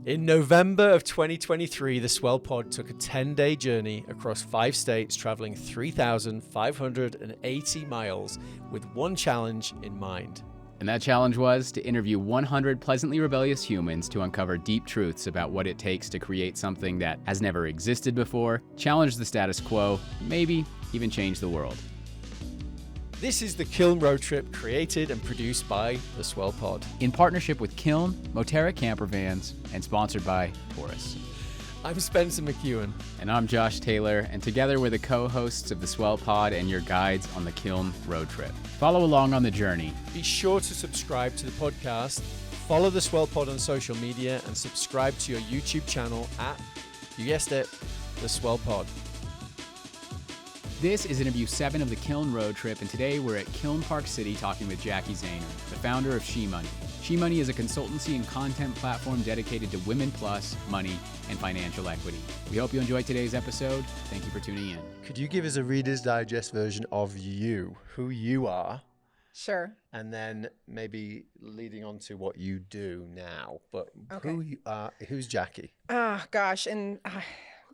In November of 2023, the Swell Pod took a 10-day journey across 5 states, traveling 3,580 miles with one challenge in mind. And that challenge was to interview 100 pleasantly rebellious humans to uncover deep truths about what it takes to create something that has never existed before, challenge the status quo, maybe even change the world. This is the Kiln Road Trip, created and produced by the Swell Pod. In partnership with Kiln, Moterra Camper Vans, and sponsored by Taurus. I'm Spencer McKeown. And I'm Josh Taylor, and together we're the co-hosts of the Swell Pod and your guides on the Kiln Road Trip. Follow along on the journey. Be sure to subscribe to the podcast, follow the Swell Pod on social media, and subscribe to your YouTube channel at, you guessed it, the Swell Pod. This is interview 7 of the Kiln Road Trip, and today we're at Kiln Park City talking with Jackie Zehner, the founder of SheMoney. SheMoney is a consultancy and content platform dedicated to women plus, money, and financial equity. We hope you enjoyed today's episode. Thank you for tuning in. Could you give us a Reader's Digest version of you, who you are? Sure. And then maybe leading on to what you do now. But Okay. who you are, who's Jackie? Oh, gosh. And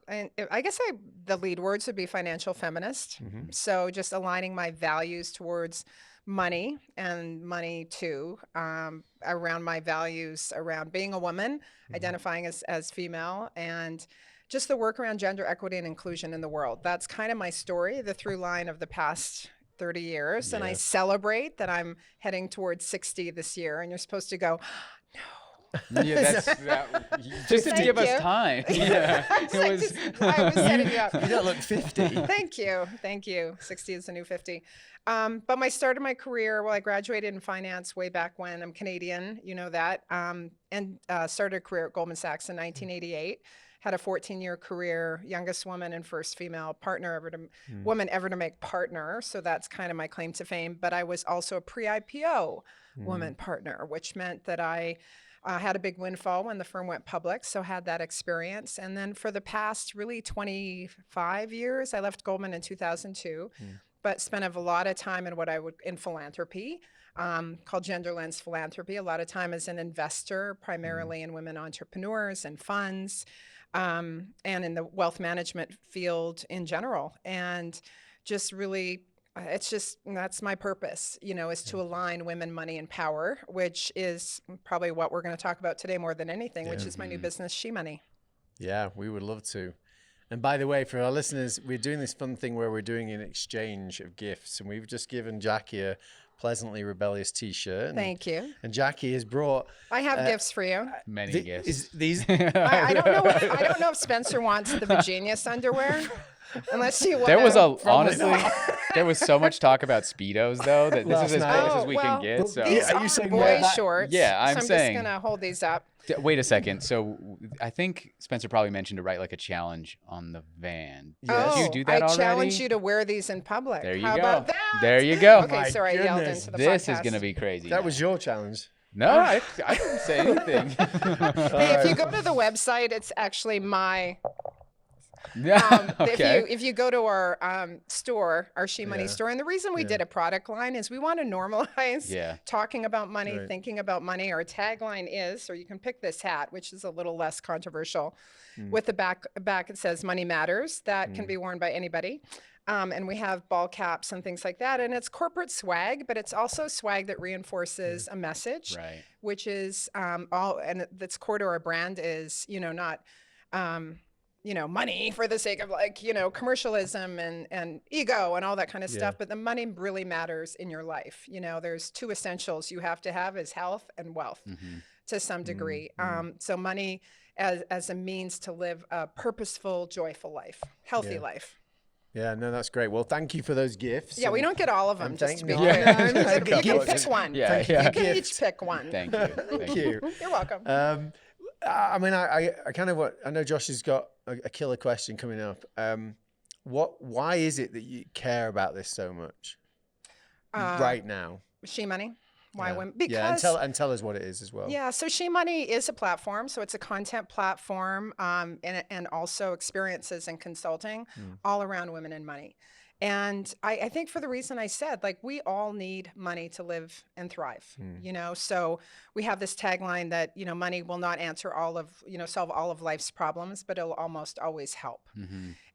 I guess the lead words would be financial feminist. Mm-hmm. So just aligning my values towards money and money too, around my values around being a woman, identifying as female, and just the work around gender equity and inclusion in the world. That's kind of my story, the through line of the past 30 years. And I celebrate that I'm heading towards 60 this year. And you're supposed to go, Yeah, just to give you. us time. Yeah, I was setting you up. You don't look 50. Thank you. 60 is the new 50. But I started my career, I graduated in finance way back when. I'm Canadian, you know that, and started a career at Goldman Sachs in 1988. Had a 14-year career, youngest woman and first female woman ever to make partner. So that's kind of my claim to fame. But I was also a pre-IPO woman partner, which meant that I had a big windfall when the firm went public, so had that experience. And then for the past really 25 years, I left Goldman in 2002, but spent a lot of time in philanthropy, called Gender Lens Philanthropy, a lot of time as an investor, primarily in women entrepreneurs and funds, and in the wealth management field in general. And just really, that's my purpose, is to align women, money, and power, which is probably what we're going to talk about today more than anything, which is my new business, SheMoney. Yeah, we would love to. And by the way, for our listeners, we're doing this fun thing where we're doing an exchange of gifts. And we've just given Jackie a pleasantly rebellious t-shirt. Thank you. And Jackie has brought... I have gifts for you. Many gifts. These... I don't know if Spencer wants the Virginius underwear. Unless you want There was honestly, there was so much talk about Speedos though that this is as close as we can get. So these are boy shorts. Yeah, I'm saying. Just gonna hold these up. Wait a second. So I think Spencer probably mentioned to write like a challenge on the van. Yes. Did you do that I already? challenge you to wear these in public. There you How go. about that? There you go. Okay, sorry, I yelled into the This podcast. is gonna be crazy. That now. was your challenge. No, I didn't say anything. Hey, if you go to the website, it's actually my. Okay. If you go to our store, our SheMoney store, and the reason we did a product line is we want to normalize talking about money, thinking about money. Our tagline is, or you can pick this hat, which is a little less controversial. With the back it says "Money Matters." That can be worn by anybody. And we have ball caps and things like that. And it's corporate swag, but it's also swag that reinforces a message, which is and that's core to our brand is, not. Money for the sake of commercialism and ego and all that kind of stuff. But the money really matters in your life. There's 2 essentials you have to have is health and wealth to some degree. So money as a means to live a purposeful, joyful life, healthy life. Yeah, no, that's great. Well, thank you for those gifts. Yeah, we don't get all of them, just to be clear. Yeah. You can pick one. Yeah. You can each pick one. Thank you. Thank you. You're welcome. I mean, I kind of I know Josh has got a killer question coming up. Why is it that you care about this so much right now? SheMoney. Why women? Because and tell us what it is as well. Yeah, so SheMoney is a platform, so it's a content platform, and also experiences and consulting all around women and money. And I think for the reason I said, like, we all need money to live and thrive, you know? So we have this tagline that, you know, money will not answer all of, you know, solve all of life's problems, but it'll almost always help.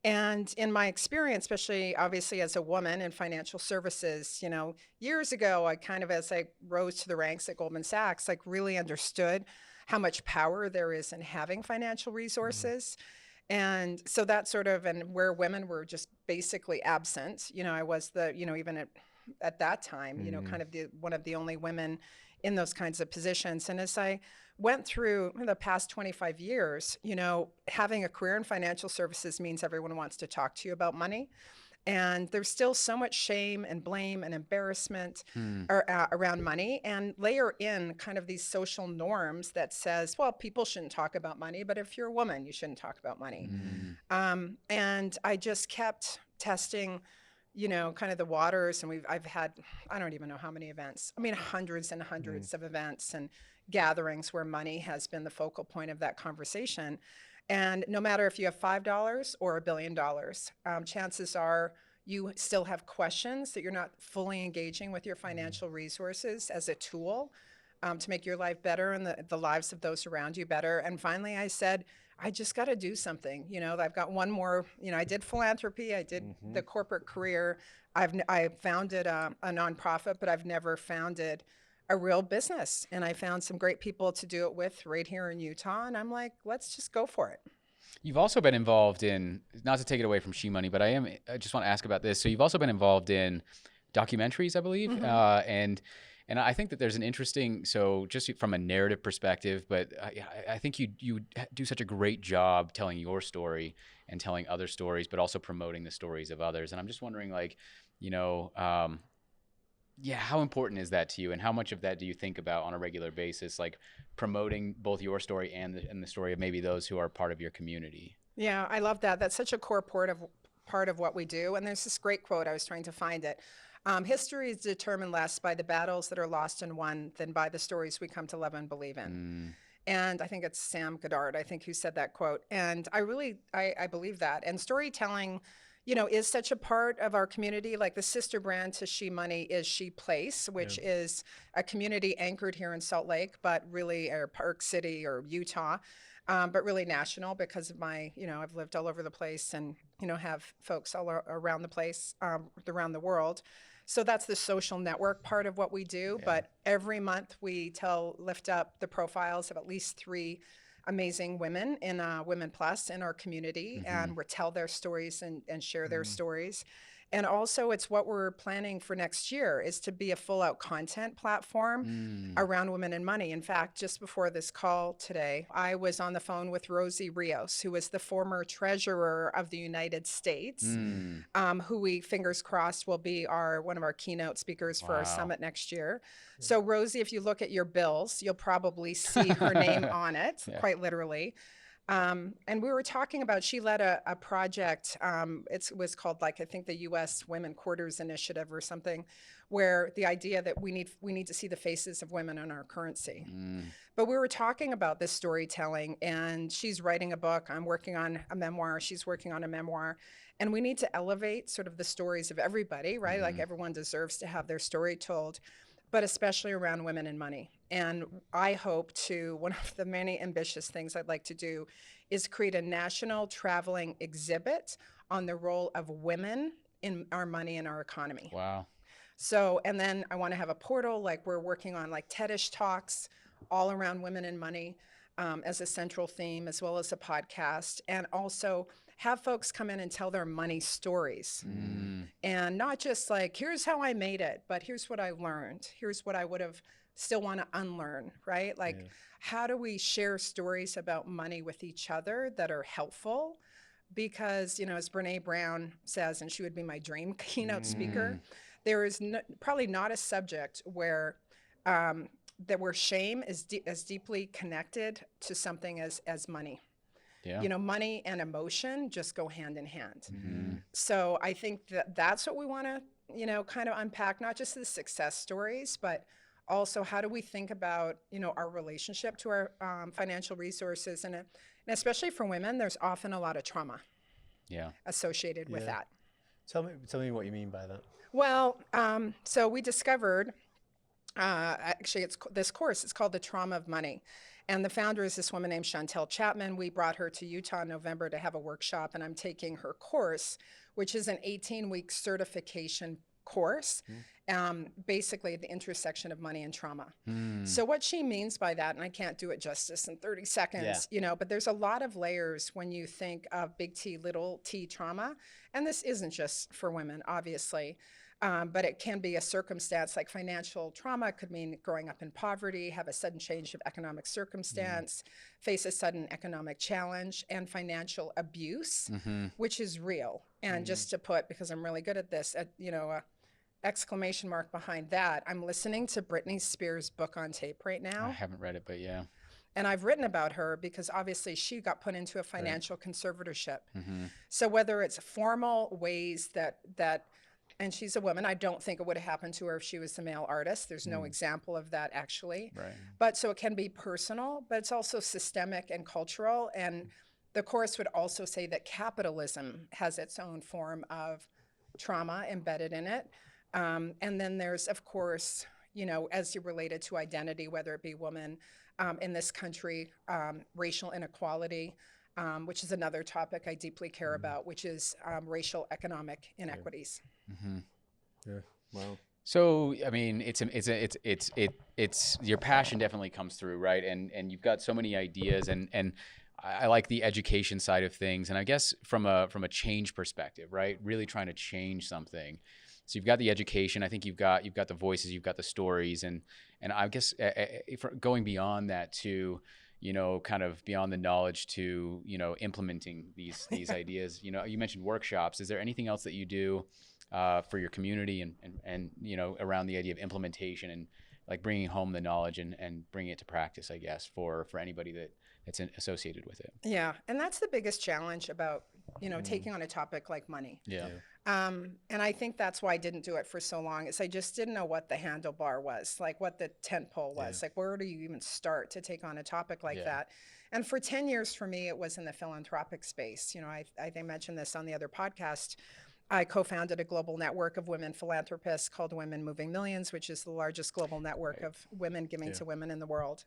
And in my experience, especially obviously as a woman in financial services, you know, years ago, I kind of, as I rose to the ranks at Goldman Sachs, like really understood how much power there is in having financial resources. And so that sort of, and where women were just basically absent, you know, I was the, you know, even at that time, you know, kind of one of the only women in those kinds of positions. And as I went through the past 25 years, you know, having a career in financial services means everyone wants to talk to you about money. And there's still so much shame and blame and embarrassment around money, and layer in kind of these social norms that says, well, people shouldn't talk about money, but if you're a woman, you shouldn't talk about money. And I just kept testing, you know, kind of the waters. And I've had, I don't even know how many events. I mean, hundreds and hundreds of events and gatherings where money has been the focal point of that conversation. And no matter if you have $5 or $1 billion, chances are you still have questions that you're not fully engaging with your financial resources as a tool to make your life better and the lives of those around you better. And finally, I said, I just got to do something. You know, I've got one more, you know, I did philanthropy, I did the corporate career. I founded a nonprofit, but I've never founded a real business. And I found some great people to do it with right here in Utah. And I'm like, let's just go for it. You've also been involved in, not to take it away from SheMoney, but I just want to ask about this. So you've also been involved in documentaries, I believe. And I think that there's an interesting, so just from a narrative perspective, but I think you do such a great job telling your story and telling other stories, but also promoting the stories of others. And I'm just wondering, like, you know, how important is that to you, and how much of that do you think about on a regular basis, like promoting both your story and the story of maybe those who are part of your community? Yeah, I love that. That's such a core part of what we do. And there's this great quote, I was trying to find it. History is determined less by the battles that are lost and won than by the stories we come to love and believe in. And I think it's Sam Goddard, I think, who said that quote. And I believe that. And storytelling, you know, is such a part of our community. Like the sister brand to SheMoney is She Place, which is a community anchored here in Salt Lake, but really, or Park City or Utah, but really national because of my, you know, I've lived all over the place and, you know, have folks all around the place, around the world. So that's the social network part of what we do. But every month we lift up the profiles of at least 3 amazing women in Women Plus in our community, and we tell their stories and share their stories. And also it's what we're planning for next year is to be a full out content platform around women and money. In fact, just before this call today, I was on the phone with Rosie Rios, who was the former treasurer of the United States, who we, fingers crossed, will be one of our keynote speakers for our summit next year. So Rosie, if you look at your bills, you'll probably see her name on it, quite literally. And we were talking about, she led a project, it was called, like, I think the U.S. Women Quarters Initiative or something, where the idea that we need to see the faces of women on our currency. But we were talking about this storytelling, and she's writing a book. I'm working on a memoir. She's working on a memoir. And we need to elevate sort of the stories of everybody, right? Like everyone deserves to have their story told, but especially around women and money. And I hope one of the many ambitious things I'd like to do is create a national traveling exhibit on the role of women in our money and our economy. Wow. So, and then I want to have a portal, like we're working on, like TEDish talks all around women and money as a central theme, as well as a podcast, and also have folks come in and tell their money stories. And not just like, here's how I made it, but here's what I learned. Here's what I would have still want to unlearn, right? Like, how do we share stories about money with each other that are helpful? Because, you know, as Brene Brown says, and she would be my dream keynote speaker, there is probably not a subject where shame is as deeply connected to something as money. You know, money and emotion just go hand in hand. So I think that's what we want to, you know, kind of unpack, not just the success stories, but also how do we think about, you know, our relationship to our financial resources. And especially for women, there's often a lot of trauma associated with that. Tell me what you mean by that. Well, so we discovered, actually, this course. It's called The Trauma of Money. And the founder is this woman named Untitled Chapter. We brought her to Utah in November to have a workshop, and I'm taking her course, which is an 18-week certification course, basically the intersection of money and trauma. So what she means by that, and I can't do it justice in 30 seconds, but there's a lot of layers when you think of big T, little t trauma. And this isn't just for women, obviously. But it can be a circumstance like financial trauma could mean growing up in poverty, have a sudden change of economic circumstance, face a sudden economic challenge, and financial abuse, which is real. And just to put, because I'm really good at this, exclamation mark behind that, I'm listening to Britney Spears' book on tape right now. I haven't read it, but yeah. And I've written about her because obviously she got put into a financial conservatorship. So whether it's formal ways that and she's a woman. I don't think it would have happened to her if she was a male artist. There's no example of that, actually. Right. But so it can be personal, but it's also systemic and cultural. And the course would also say that capitalism has its own form of trauma embedded in it. And then there's, of course, as you related to identity, whether it be woman in this country, racial inequality, which is another topic I deeply care about, which is racial economic inequities. Yeah. Wow. So, I mean, it's your passion definitely comes through, right? And you've got so many ideas, and I like the education side of things. And I guess from a change perspective, right? Really trying to change something. So you've got the education. I think you've got the voices, you've got the stories, and I guess going beyond that to, kind of beyond the knowledge to, implementing these ideas. You mentioned workshops. Is there anything else that you do for your community and around the idea of implementation and like bringing home the knowledge and bringing it to practice, I guess, for anybody that's associated with it? Yeah. And that's the biggest challenge about, taking on a topic like money. Yeah. And I think that's why I didn't do it for so long, is I just didn't know what the handlebar was, like what the tent pole was, like where do you even start to take on a topic like that? And for 10 years for me, it was in the philanthropic space. I mentioned this on the other podcast. I co-founded a global network of women philanthropists called Women Moving Millions, which is the largest global network of women giving to women in the world.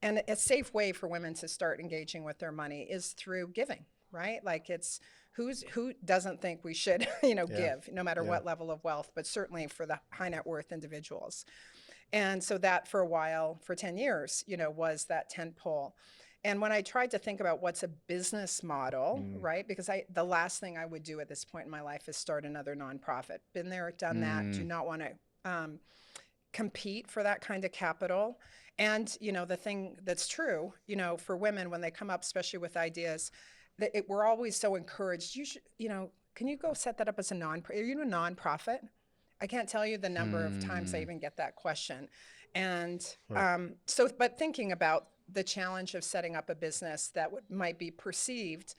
And a safe way for women to start engaging with their money is through giving, right? Like it's who doesn't think we should, give, no matter what level of wealth, but certainly for the high net worth individuals. And so that for a while, for 10 years, was that tent pole. And when I tried to think about what's a business model, right? Because the last thing I would do at this point in my life is start another nonprofit. Been there, done that. Do not want to compete for that kind of capital. And, the thing that's true, for women when they come up, especially with ideas, that we're always so encouraged. You should, can you go set that up as a are you a nonprofit? I can't tell you the number of times I even get that question. And but thinking about the challenge of setting up a business that might be perceived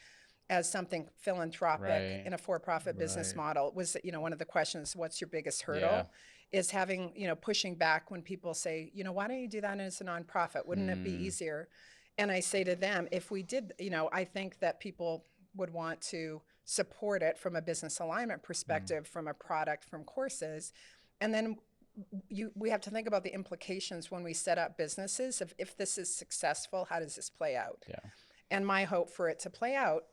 as something philanthropic in a for-profit business model was, one of the questions, what's your biggest hurdle? Is having, pushing back when people say, why don't you do that as a nonprofit? Wouldn't it be easier? And I say to them, if we did, I think that people would want to support it from a business alignment perspective, from a product, from courses. And then we have to think about the implications when we set up businesses of if this is successful, how does this play out? Yeah. And my hope for it to play out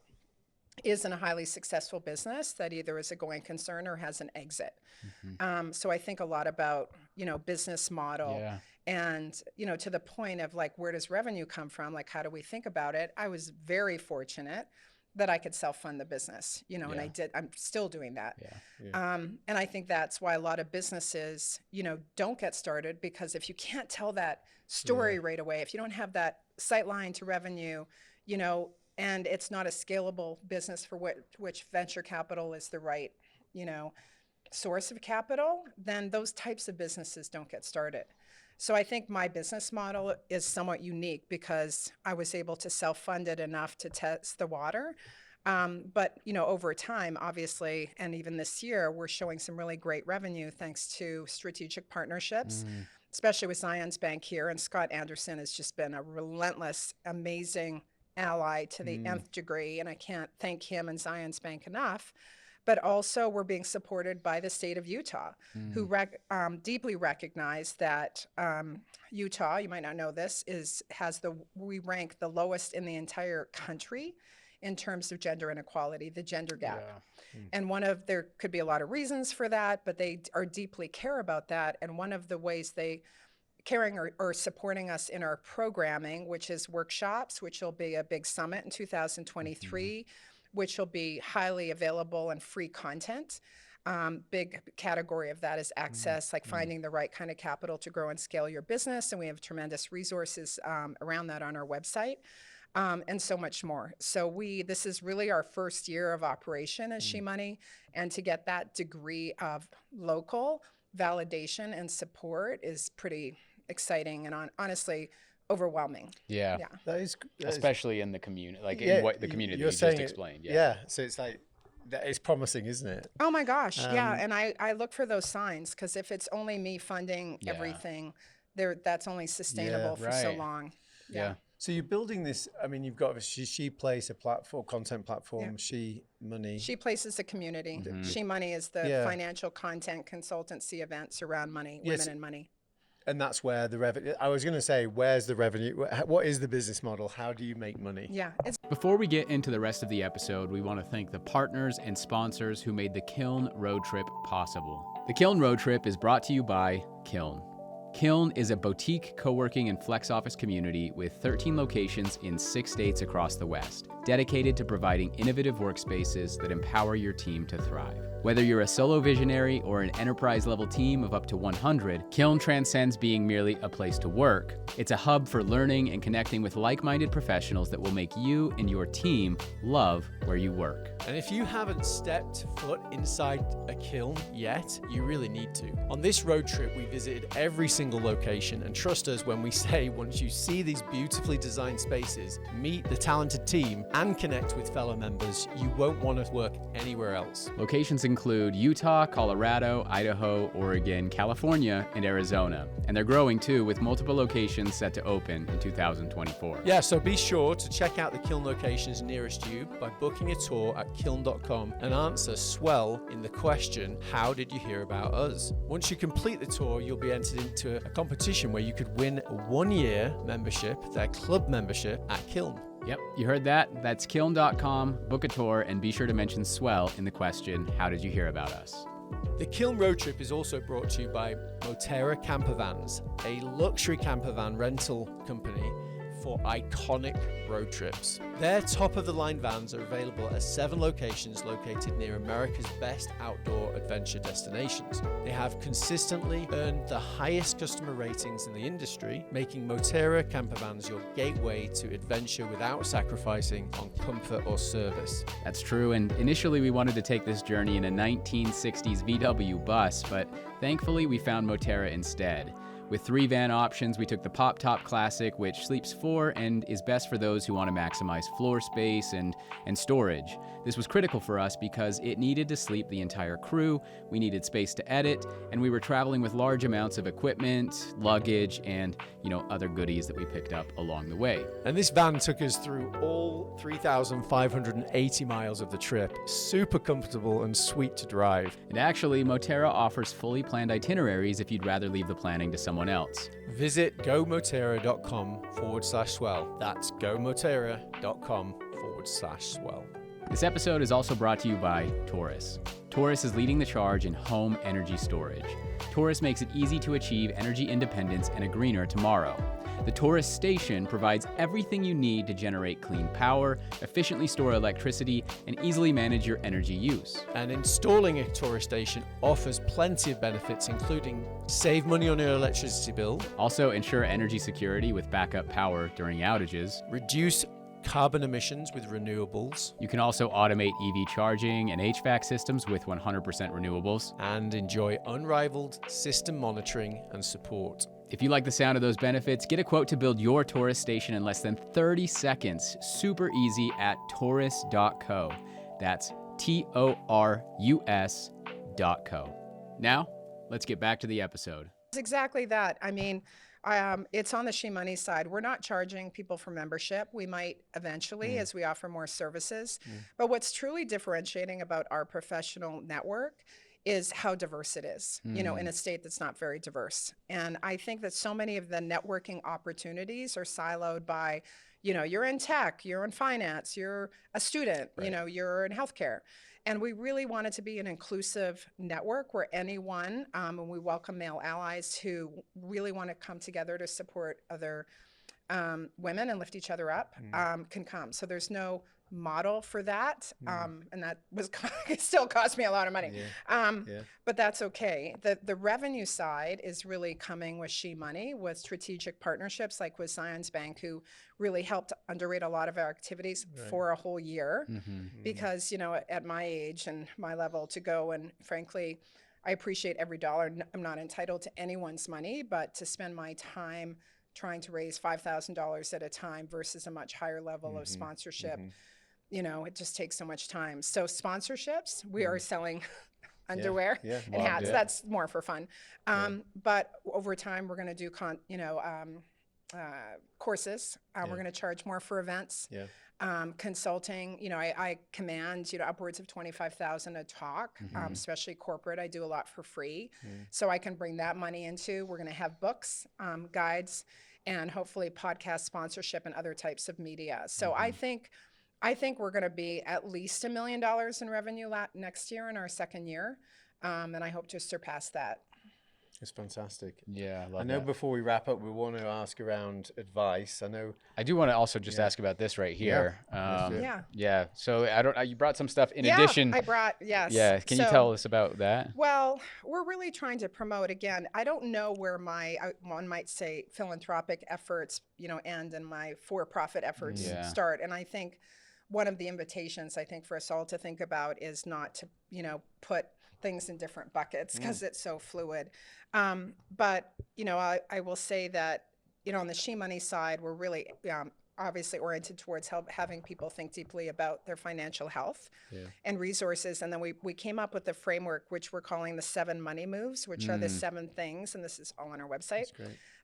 is in a highly successful business that either is a going concern or has an exit. So I think a lot about, business model and, to the point of like, where does revenue come from? Like, how do we think about it? I was very fortunate that I could self-fund the business, and I'm still doing that. And I think that's why a lot of businesses, don't get started, because if you can't tell that story right away, if you don't have that sight line to revenue, and it's not a scalable business for which venture capital is the right, source of capital, then those types of businesses don't get started. So I think my business model is somewhat unique because I was able to self-fund it enough to test the water. But, over time, obviously, and even this year, we're showing some really great revenue thanks to strategic partnerships, especially with Zions Bank here. And Scott Anderson has just been a relentless, amazing ally to the nth degree. And I can't thank him and Zions Bank enough. but also we're being supported by the state of Utah, who deeply recognize that Utah, you might not know this, we rank the lowest in the entire country in terms of gender inequality, the gender gap. Yeah. And there could be a lot of reasons for that, but they are deeply care about that. And one of the ways they caring or supporting us in our programming, which is workshops, which will be a big summit in 2023, which will be highly available and free content. Big category of that is access, like finding the right kind of capital to grow and scale your business. And we have tremendous resources around that on our website, and so much more. So this is really our first year of operation as SheMoney, and to get that degree of local validation and support is pretty exciting and honestly overwhelming. Yeah. That is especially in the community, like in what the community you just explained. So it's like, that is promising, isn't it? Oh my gosh. And I look for those signs, because if it's only me funding everything, that's only sustainable for so long. Yeah. So you're building this, I mean, you've got She Place, a platform, content platform, SheMoney. She Place is a community. SheMoney is the financial content consultancy events around money, women and money. And that's where the revenue, I was going to say, where's the revenue? What is the business model? How do you make money? Yeah. Before we get into the rest of the episode, we want to thank the partners and sponsors who made the Kiln Road Trip possible. The Kiln Road Trip is brought to you by Kiln. Kiln is a boutique co-working and flex office community with 13 locations in 6 states across the West, dedicated to providing innovative workspaces that empower your team to thrive. Whether you're a solo visionary or an enterprise-level team of up to 100, Kiln transcends being merely a place to work. It's a hub for learning and connecting with like-minded professionals that will make you and your team love where you work. And if you haven't stepped foot inside a kiln yet, you really need to. On this road trip, we visited every single location, and trust us when we say once you see these beautifully designed spaces, meet the talented team, and connect with fellow members, you won't want to work anywhere else. Locations include Utah, Colorado, Idaho, Oregon, California, and Arizona. And they're growing too, with multiple locations set to open in 2024. Yeah, so be sure to check out the Kiln locations nearest you by booking a tour at Kiln.com and answer Swell in the question, how did you hear about us? Once you complete the tour, you'll be entered into a competition where you could win a 1-year membership, their club membership at Kiln. Yep, you heard that. That's Kiln.com, book a tour, and be sure to mention Swell in the question, how did you hear about us? The Kiln Road Trip is also brought to you by Moterra Campervans, a luxury campervan rental company for iconic road trips. Their top-of-the-line vans are available at 7 locations located near America's best outdoor adventure destinations. They have consistently earned the highest customer ratings in the industry, making Moterra Campervans your gateway to adventure without sacrificing on comfort or service. That's true, and initially we wanted to take this journey in a 1960s VW bus, but thankfully we found Moterra instead. With 3 van options, we took the Pop Top Classic, which sleeps 4 and is best for those who want to maximize floor space and storage. This was critical for us because it needed to sleep the entire crew, we needed space to edit, and we were traveling with large amounts of equipment, luggage, and other goodies that we picked up along the way. And this van took us through all 3,580 miles of the trip. Super comfortable and sweet to drive. And actually, Moterra offers fully planned itineraries if you'd rather leave the planning to someone else. Visit gomoterra.com/swell. That's gomoterra.com/swell. This episode is also brought to you by Taurus. Taurus is leading the charge in home energy storage. Taurus makes it easy to achieve energy independence and a greener tomorrow. The Taurus station provides everything you need to generate clean power, efficiently store electricity, and easily manage your energy use. And installing a Taurus station offers plenty of benefits, including save money on your electricity bill, also ensure energy security with backup power during outages, reduce carbon emissions with renewables. You can also automate EV charging and HVAC systems with 100% renewables, and enjoy unrivaled system monitoring and support. If you like the sound of those benefits, get a quote to build your Taurus station in less than 30 seconds. Super easy at taurus.co. That's TORUS.co. Now, let's get back to the episode. It's exactly that. I mean, It's on the SheMoney side. We're not charging people for membership. We might eventually as we offer more services. But what's truly differentiating about our professional network is how diverse it is, you know, in a state that's not very diverse. And I think that so many of the networking opportunities are siloed by, you know, you're in tech, you're in finance, you're a student, you know, you're in healthcare. And we really want it to be an inclusive network where anyone, and we welcome male allies who really want to come together to support other women and lift each other up, can come. So there's no model for that, and that was it still cost me a lot of money, but that's okay. The revenue side is really coming with SheMoney, with strategic partnerships like with Zions Bank, who really helped underwrite a lot of our activities for a whole year, because, you know, at my age and my level to go, and frankly, I appreciate every dollar. I'm not entitled to anyone's money, but to spend my time trying to raise $5,000 at a time versus a much higher level of sponsorship, you know, it just takes so much time. So sponsorships, we are selling underwear and hats. That's more for fun. But over time, we're going to do, courses. We're going to charge more for events. Consulting, you know, I command, you know, upwards of $25,000 a talk, especially corporate. I do a lot for free. So I can bring that money into, we're going to have books, guides, and hopefully podcast sponsorship and other types of media. So I think we're going to be at least $1 million in revenue next year in our second year, and I hope to surpass that. It's fantastic. Yeah, I love I know that. before we wrap up, we want to ask around advice. I do want to also just ask about this right here. Yeah. So you brought some stuff in addition. I brought, yes. Yeah. Can you tell us about that? Well, we're really trying to promote, again, I don't know where one might say philanthropic efforts, you know, end and my for-profit efforts start. And I think one of the invitations I think for us all to think about is not to, you know, put things in different buckets because it's so fluid. But, you know, I will say that, you know, on the SheMoney side, we're really obviously oriented towards having people think deeply about their financial health and resources. And then we came up with the framework, which we're calling the 7 money moves, which are the 7 things, and this is all on our website,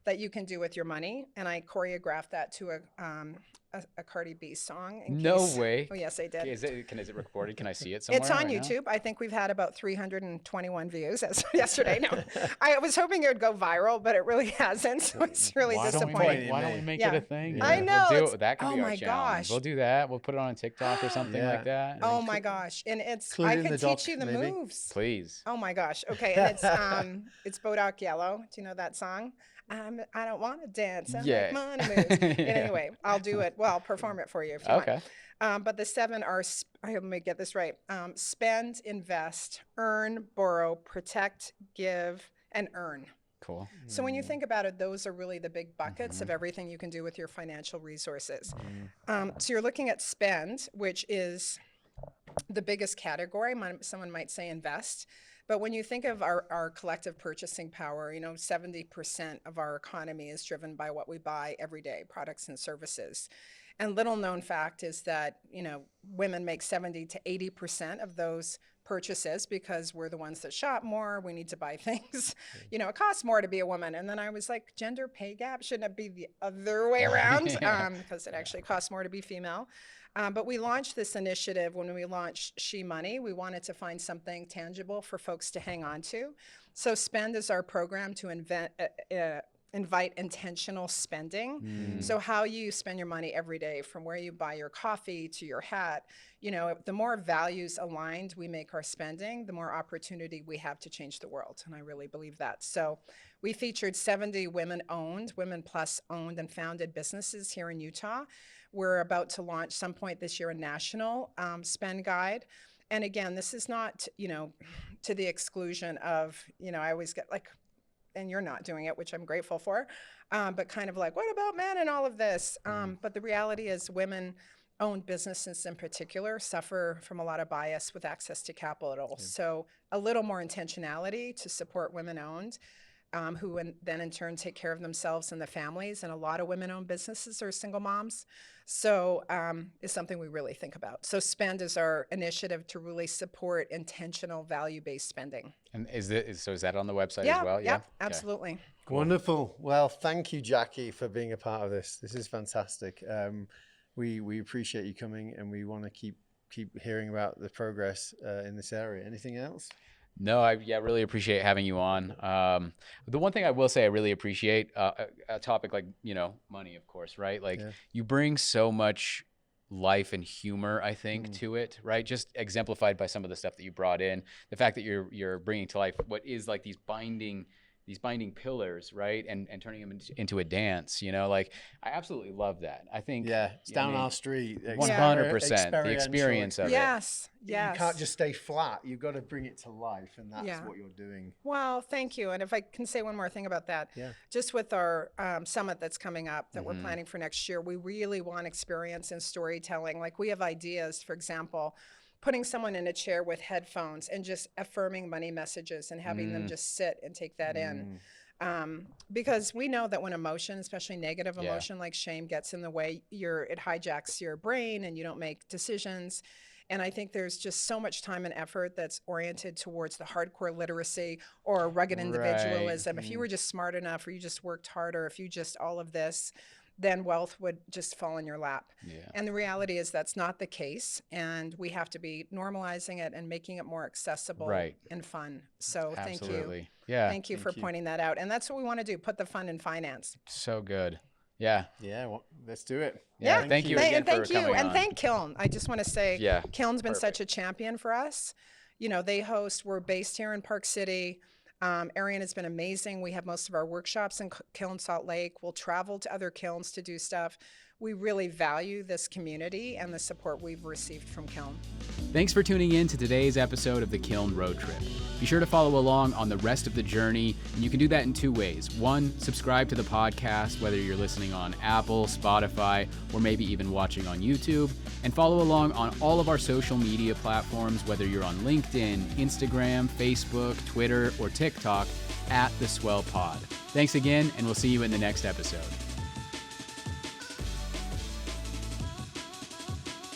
that you can do with your money. And I choreographed that to a Cardi B song. No way. Oh, yes, I did. Is it recorded? Can I see it somewhere? It's on YouTube. I think we've had about 321 views as yesterday. No, I was hoping it would go viral, but it really hasn't. So it's really disappointing. Why don't we make it a thing? I know. That can be our challenge. Gosh. We'll do that. We'll put it on TikTok or something like that. Oh my gosh. And I can teach you the moves. Please. Oh my gosh. Okay. And it's Bodak Yellow. Do you know that song? I don't want to dance and make money moves. Anyway, I'll do it. Well, I'll perform it for you if you want. But the 7 are, let me get this right. Spend, invest, earn, borrow, protect, give, and earn. Cool. So when you think about it, those are really the big buckets of everything you can do with your financial resources. So you're looking at spend, which is the biggest category. Someone might say invest. But when you think of our collective purchasing power, you know, 70% of our economy is driven by what we buy every day, products and services. And little known fact is that, you know, women make 70 to 80% of those purchases because we're the ones that shop more. We need to buy things. You know, it costs more to be a woman. And then I was like, gender pay gap, shouldn't it be the other way around? Because it actually costs more to be female. But we launched this initiative when we launched SheMoney. We wanted to find something tangible for folks to hang on to. So Spend is our program to invite intentional spending. So how you spend your money every day, from where you buy your coffee to your hat, you know, the more values aligned we make our spending, the more opportunity we have to change the world. And I really believe that. So we featured 70 women plus owned and founded businesses here in Utah. We're about to launch some point this year a national spend guide. And again, this is not, you know, to the exclusion of, you know, I always get like, and you're not doing it, which I'm grateful for, but kind of like, what about men and all of this? But the reality is women-owned businesses in particular suffer from a lot of bias with access to capital. So a little more intentionality to support women-owned. who then in turn take care of themselves and the families. And a lot of women-owned businesses are single moms. So it's something we really think about. So Spend is our initiative to really support intentional value-based spending. And is that on the website Yeah, as well? yeah, Okay. absolutely. Cool. Wonderful. Well, thank you, Jackie, for being a part of this. This is fantastic. We appreciate you coming, and we want to keep hearing about the progress in this area. Anything else? No, I really appreciate having you on. The one thing I will say I really appreciate, a topic like, money, of course, right? Like you bring so much life and humor, I think, to it, right? Just exemplified by some of the stuff that you brought in. The fact that you're bringing to life what is like these binding pillars, right? And turning them into a dance, like I absolutely love that. I think it's down our street. 100%. The experience of it. Yes. You can't just stay flat. You've got to bring it to life, and that's what you're doing. Well, thank you. And if I can say one more thing about that, just with our summit that's coming up that we're planning for next year, we really want experience in storytelling. Like we have ideas, for example, putting someone in a chair with headphones and just affirming money messages and having them just sit and take that in. Because we know that when emotion, especially negative emotion like shame, gets in the way, it hijacks your brain and you don't make decisions. And I think there's just so much time and effort that's oriented towards the hardcore literacy or rugged individualism. If you were just smart enough, or you just worked harder, if you just all of this, then wealth would just fall in your lap. And the reality is that's not the case. And we have to be normalizing it and making it more accessible and fun. So thank you. Yeah. Thank you for pointing that out. And that's what we want to do, put the fun in finance. So good. Yeah. Yeah. Well, let's do it. Yeah. Thank you again for coming on. And thank Kiln. I just want to say, Kiln's been such a champion for us. We're based here in Park City. Arian has been amazing. We have most of our workshops in Kiln Salt Lake. We'll travel to other kilns to do stuff. We really value this community and the support we've received from Kiln. Thanks for tuning in to today's episode of the Kiln Road Trip. Be sure to follow along on the rest of the journey, and you can do that in two ways. One, subscribe to the podcast, whether you're listening on Apple, Spotify, or maybe even watching on YouTube, and follow along on all of our social media platforms, whether you're on LinkedIn, Instagram, Facebook, Twitter, or TikTok, @the Swell Pod. Thanks again, and we'll see you in the next episode.